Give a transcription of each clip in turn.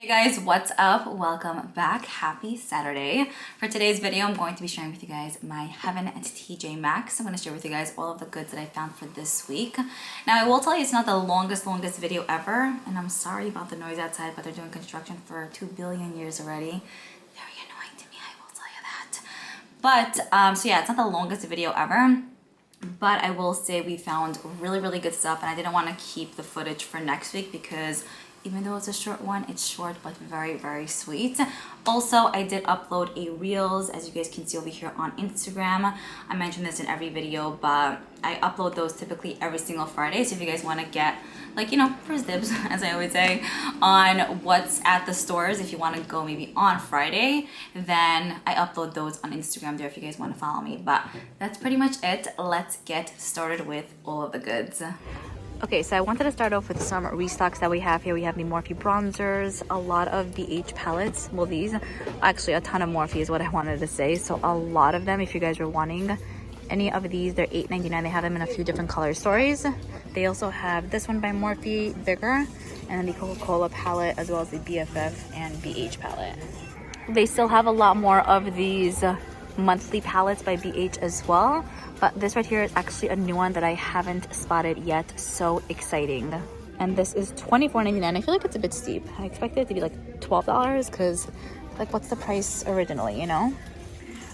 Hey guys, what's up? Welcome back. Happy Saturday. For today's video, I'm going to be sharing with you guys my Heaven at TJ Maxx. I'm going to share with you guys all of the goods that I found for this week. Now, I will tell you it's not the longest video ever, and I'm sorry about the noise outside, but they're doing construction for 2 billion years already. Very annoying to me, I will tell you that. But, so yeah, it's not the longest video ever. But I will say we found really good stuff, and I didn't want to keep the footage for next week because even though it's a short one, it's short but very sweet. Also, I did upload a Reels, as you guys can see over here on Instagram. I mentioned this in every video, but I upload those typically every single Friday. So if you guys want to get, like, you know, first dibs, as I always say, on what's at the stores, if you want to go maybe on Friday, then I upload those on Instagram there if you guys want to follow me. But that's pretty much it. Let's get started with all of the goods. Okay, so I wanted to start off with some restocks that we have here. We have the Morphe bronzers, a lot of BH palettes. Well, these, actually a ton of Morphe is what I wanted to say. So a lot of them, if you guys are wanting any of these, they're $8.99. They have them in a few different color stories. They also have this one by Morphe, Vigor, and then the Coca-Cola palette, as well as the BFF and BH palette. They still have a lot more of these monthly palettes by BH as well, but this right here is actually a new one that I haven't spotted yet. So exciting. And this is $24.99. I feel like it's a bit steep. I expected it to be like $12 because, like, what's the price originally, you know?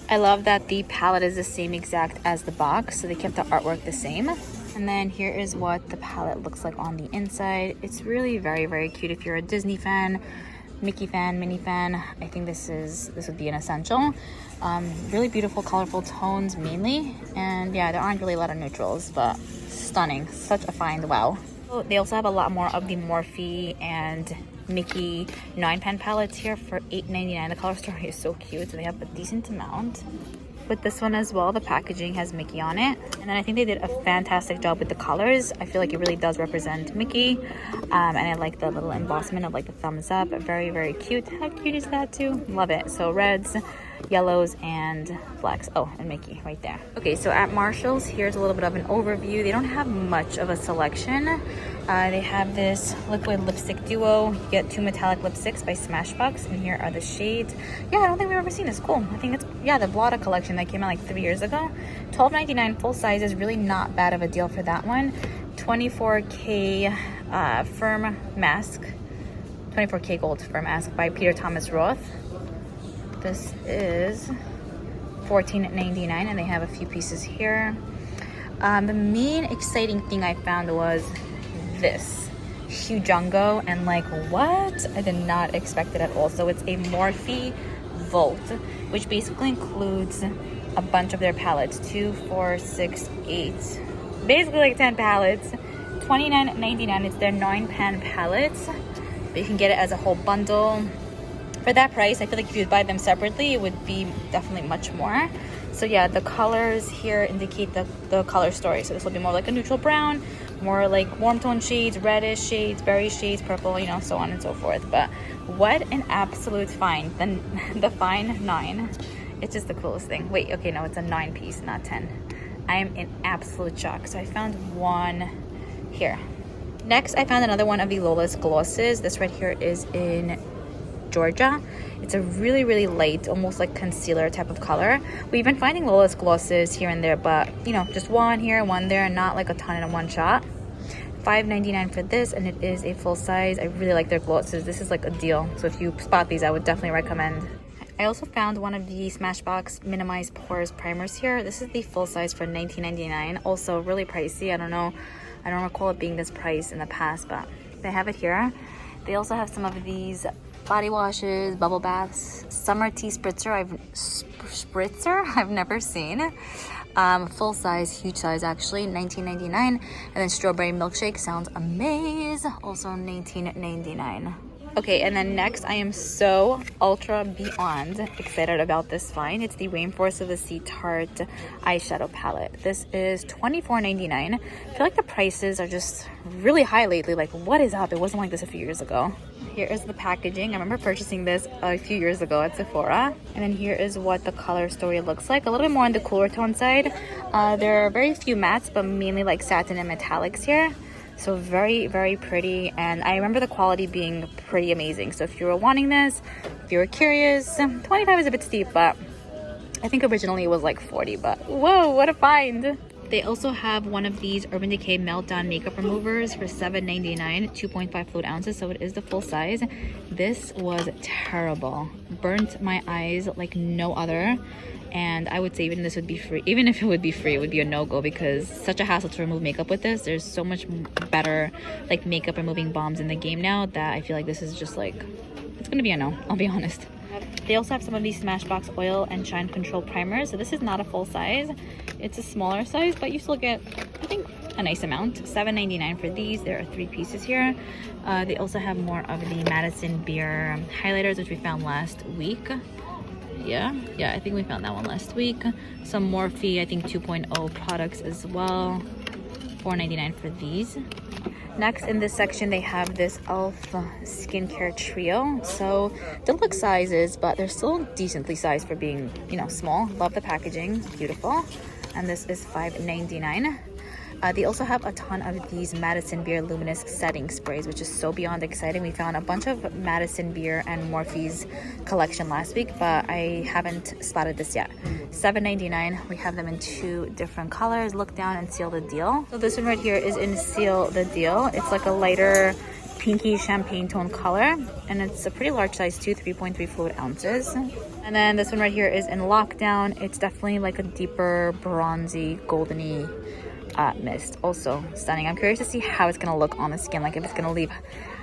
I love that the palette is the same exact as the box, so they kept the artwork the same. And then here is what the palette looks like on the inside. It's really very cute if you're a Disney fan, Mickey fan, Minnie fan. I think this would be an essential. Really beautiful, colorful tones mainly, and yeah, there aren't really a lot of neutrals, but stunning. Such a find. Wow. So they also have a lot more of the Morphe and Mickey 9-pan palettes here for $8.99. The color story is so cute, so they have a decent amount. With this one as well, the packaging has Mickey on it, and then I think they did a fantastic job with the colors. I feel like it really does represent Mickey, and I like the little embossment of like the thumbs up. Very cute. How cute is that too? Love it. So reds, yellows, and blacks. Oh, and Mickey right there. Okay, so at Marshall's, here's a little bit of an overview. They don't have much of a selection. They have this liquid lipstick duo. You get 2 metallic lipsticks by Smashbox, and here are the shades. Yeah, I don't think we've ever seen this. Cool. I think it's, yeah, the Blota collection that came out like 3 years ago. $12.99 full size is really not bad of a deal for that one. 24K firm mask, 24K gold firm mask by Peter Thomas Roth. This is $14.99, and they have a few pieces here. The main exciting thing I found was this Hujongo, and like, what? I did not expect it at all. So it's a Morphe Vault, which basically includes a bunch of their palettes. 2, 4, 6, 8, basically like 10 palettes. $29.99. It's their 9-pan palettes, but you can get it as a whole bundle. For that price, I feel like if you buy them separately, it would be definitely much more. So yeah, the colors here indicate the color story. So this will be more like a neutral brown, more like warm tone shades, reddish shades, berry shades, purple, you know, so on and so forth. But what an absolute find. The fine 9. It's just the coolest thing. Wait, okay, no, it's a 9-piece, not 10. I am in absolute shock. So I found one here. Next, I found another one of the Lola's glosses. This right here is in Georgia. It's a really light, almost like concealer type of color. We've been finding Lola's glosses here and there, but you know, just one here, one there, not like a ton in one shot. $5.99 for this, and it is a full size. I really like their glosses. This is like a deal. So if you spot these, I would definitely recommend. I also found one of the Smashbox Minimize Pores primers here. This is the full size for $19.99. Also really pricey. I don't know. I don't recall it being this price in the past, but they have it here. They also have some of these body washes, bubble baths, summer tea spritzer. I've never seen. Full size, huge size actually, $19.99. And then strawberry milkshake sounds amazing. Also $19.99. Okay, and then next, I am so ultra beyond excited about this find. It's the Rainforest of the Sea Tarte eyeshadow palette. This is $24.99. I feel like the prices are just really high lately. Like, what is up? It wasn't like this a few years ago. Here is the packaging. I remember purchasing this a few years ago at Sephora. And then here is what the color story looks like. A little bit more on the cooler tone side. There are very few mattes, but mainly like satin and metallics here. So very, very pretty. And I remember the quality being pretty amazing. So if you were wanting this, if you were curious, 25 is a bit steep, but I think originally it was like 40, but whoa, what a find. They also have one of these Urban Decay Meltdown makeup removers for $7.99, 2.5 fluid ounces, so it is the full size. This was terrible. Burnt my eyes like no other. And I would say even this would be free. Even if it would be free, it would be a no-go because such a hassle to remove makeup with this. There's so much better like makeup removing balms in the game now that I feel like this is just like, it's gonna be a no, I'll be honest. They also have some of these Smashbox Oil and Shine Control primers. So this is not a full size. It's a smaller size, but you still get, I think, a nice amount. $7.99 for these. There are 3 pieces here. They also have more of the Madison Beer highlighters, which we found last week. Yeah, I think we found that one last week. Some Morphe, I think 2.0 products as well. $4.99 for these. Next in this section, they have this e.l.f. skincare trio. So deluxe sizes, but they're still decently sized for being, you know, small. Love the packaging, beautiful. And this is $5.99. They also have a ton of these Madison Beer Luminous Setting Sprays, which is so beyond exciting. We found a bunch of Madison Beer and Morphe's collection last week, but I haven't spotted this yet. $7.99. We have them in 2 different colors. Look down and seal the deal. So this one right here is in Seal the Deal. It's like a lighter pinky champagne tone color, and it's a pretty large size too, 3.3 fluid ounces. And then this one right here is in Lockdown. It's definitely like a deeper bronzy, goldeny mist. Also stunning. I'm curious to see how it's gonna look on the skin, like if it's gonna leave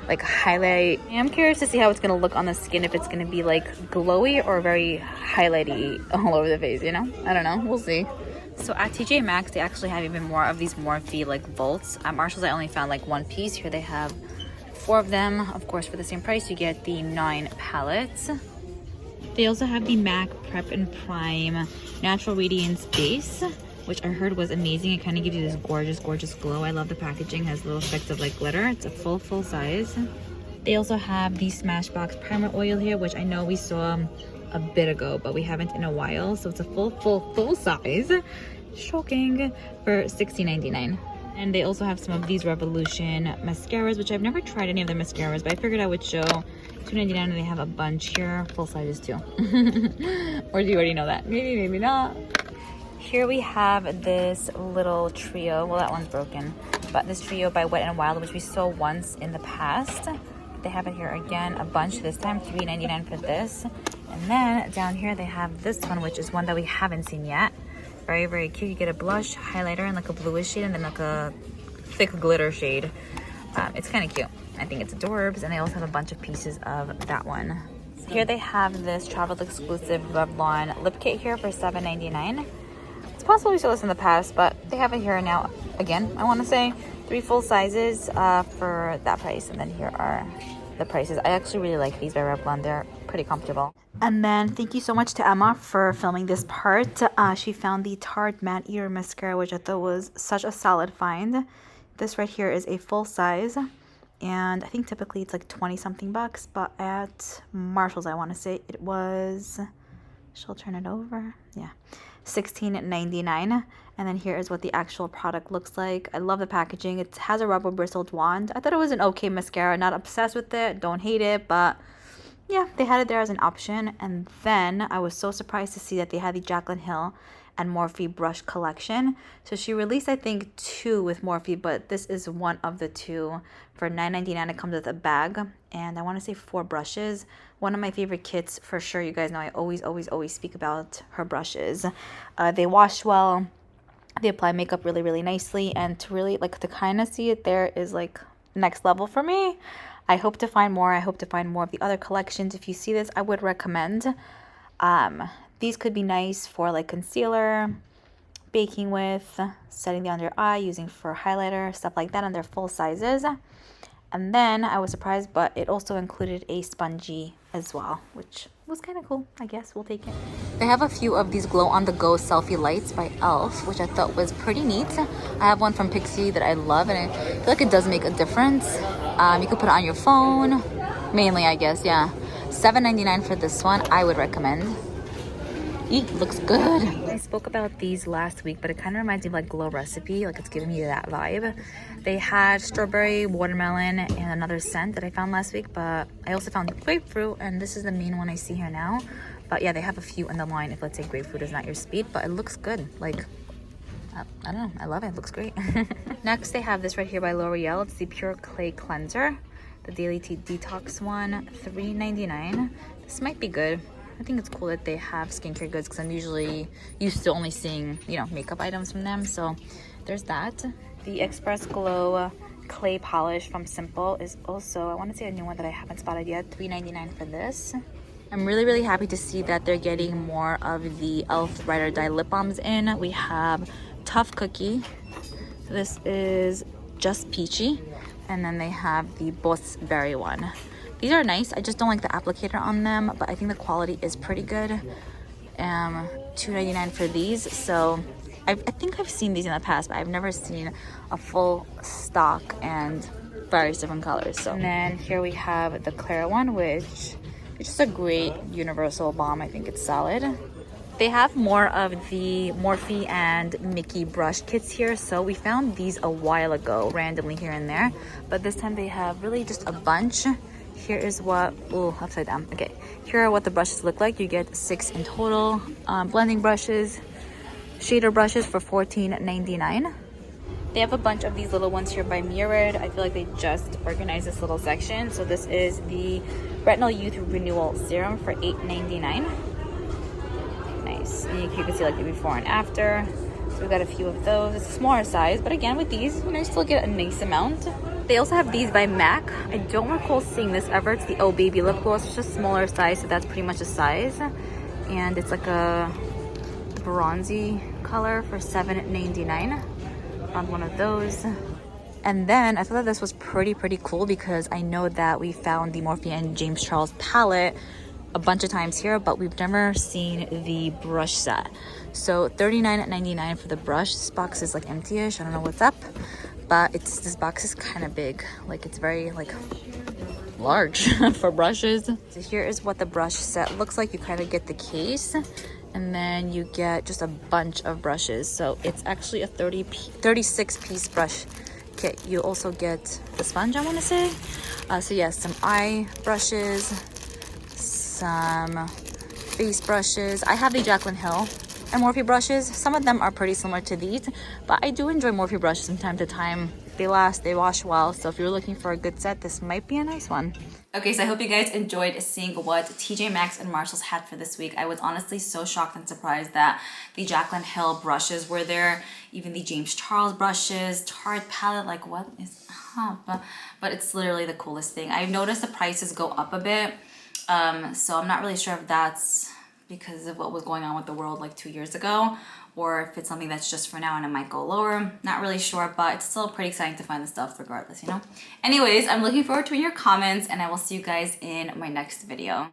like highlight. I'm curious to see how it's gonna look on the skin, if it's gonna be like glowy or very highlighty all over the face, you know? I don't know, we'll see. So at TJ Maxx, they actually have even more of these Morphe like vaults. At Marshalls, I only found like 1 piece. Here they have 4 of them. Of course, for the same price, you get the 9 palettes. They also have the MAC Prep and Prime Natural Radiance Base, which I heard was amazing. It kind of gives you this gorgeous glow. I love the packaging. It has little effects of like glitter. It's a full size. They also have the Smashbox Primer Oil here, which I know we saw a bit ago, but we haven't in a while. So it's a full size. Shocking. For $16.99. And they also have some of these Revolution mascaras, which I've never tried any of their mascaras, but I figured I would show. $2.99, and they have a bunch here. Full sizes too. Or do you already know that? Maybe not. Here we have this little trio. Well, that one's broken. But this trio by Wet n Wild, which we saw once in the past. They have it here again, a bunch this time. $3.99 for this. And then down here they have this one, which is one that we haven't seen yet. Very cute. You get a blush, highlighter, and like a bluish shade, and then like a thick glitter shade. It's kind of cute. I think it's adorbs. And they also have a bunch of pieces of that one. Here they have this travel exclusive Revlon lip kit here for $7.99. It's possible we saw this in the past, but they have it here now again. I want to say 3 full sizes for that price. And then here are the prices. I actually really like these by Revlon. They're pretty comfortable. And then thank you so much to Emma for filming this part. She found the Tarte Maneater mascara, which I thought was such a solid find. This right here is a full size, and I think typically it's like 20 something bucks, but at Marshalls, I want to say it was, she'll turn it over, yeah, $16.99. And then here is what the actual product looks like. I love the packaging. It has a rubber bristled wand. I thought it was an okay mascara. Not obsessed with it, don't hate it, but yeah, they had it there as an option. And then I was so surprised to see that they had the Jaclyn Hill and Morphe brush collection. So she released, I think, 2 with Morphe, but this is one of the 2 for $9.99. It comes with a bag, and I want to say 4 brushes. One of my favorite kits for sure. You guys know I always speak about her brushes. They wash well. They apply makeup really nicely, and to really like to kind of see it there is like next level for me. I hope to find more. I hope to find more of the other collections. If you see this, I would recommend. These could be nice for like concealer, baking with, setting the under eye, using for highlighter, stuff like that, and they're full sizes. And then I was surprised, but it also included a spongy as well, which was kind of cool. I guess we'll take it. They have a few of these glow-on-the-go selfie lights by e.l.f., which I thought was pretty neat. I have one from Pixie that I love, and I feel like it does make a difference. You could put it on your phone, mainly, I guess, yeah. $7.99 for this one. I would recommend. Eek, looks good. I spoke about these last week, but it kind of reminds me of like Glow Recipe. Like it's giving me that vibe. They had strawberry, watermelon, and another scent that I found last week, but I also found grapefruit, and this is the main one I see here now. But yeah, they have a few in the line if, let's say, grapefruit is not your speed, but it looks good. Like, I don't know, I love it, it looks great. Next, they have this right here by L'Oreal. It's the Pure Clay Cleanser, the Daily Tea Detox one, $3.99. This might be good. I think it's cool that they have skincare goods because I'm usually used to only seeing, you know, makeup items from them. So there's that. The Express Glow Clay Polish from Simple is also, I want to say, a new one that I haven't spotted yet. $3.99 for this. I'm really happy to see that they're getting more of the e.l.f. Ride or Die lip balms in. We have Tough Cookie. So this is Just Peachy. And then they have the Boss Berry one. These are nice. I just don't like the applicator on them, but I think the quality is pretty good. $2.99 for these. So I think I've seen these in the past, but I've never seen a full stock and various different colors. So, and then here we have the Clara one, which is just a great universal balm. I think it's solid. They have more of the Morphe and Mickey brush kits here. So we found these a while ago, randomly here and there. But this time they have really just a bunch. Here is what, oh, upside down. Okay, here are what the brushes look like. You get 6 in total. Blending brushes, shader brushes for $14.99. They have a bunch of these little ones here by Mirrored. I feel like they just organized this little section. So this is the Retinal Youth Renewal Serum for $8.99. Nice. And you can see like the before and after. So we've got a few of those. It's a smaller size, but again, with these, you know, you still get a nice amount. They also have these by MAC. I don't recall seeing this ever. It's the Oh Baby Lip Gloss. It's just smaller size, so that's pretty much the size. And it's like a bronzy color for $7.99. Found one of those. And then I thought that this was pretty cool because I know that we found the Morphe and James Charles palette a bunch of times here, but we've never seen the brush set. So $39.99 for the brush. This box is like empty-ish. I don't know what's up, but this box is kind of big. Like it's very like large for brushes. So here is what the brush set looks like. You kind of get the case, and then you get just a bunch of brushes. So it's actually a 36-piece brush kit. You also get the sponge, I want to say. So yes, some eye brushes, some face brushes. I have the Jaclyn Hill and Morphe brushes. Some of them are pretty similar to these, but I do enjoy Morphe brushes from time to time. They last, they wash well, so if you're looking for a good set, this might be a nice one. Okay, so I hope you guys enjoyed seeing what TJ Maxx and Marshalls had for this week. I was honestly so shocked and surprised that the Jaclyn Hill brushes were there, even the James Charles brushes, Tarte palette, like what is up? But it's literally the coolest thing. I've noticed the prices go up a bit, so I'm not really sure if that's because of what was going on with the world like 2 years ago, or if it's something that's just for now and it might go lower. Not really sure, but it's still pretty exciting to find the stuff regardless, you know? Anyways, I'm looking forward to your comments, and I will see you guys in my next video.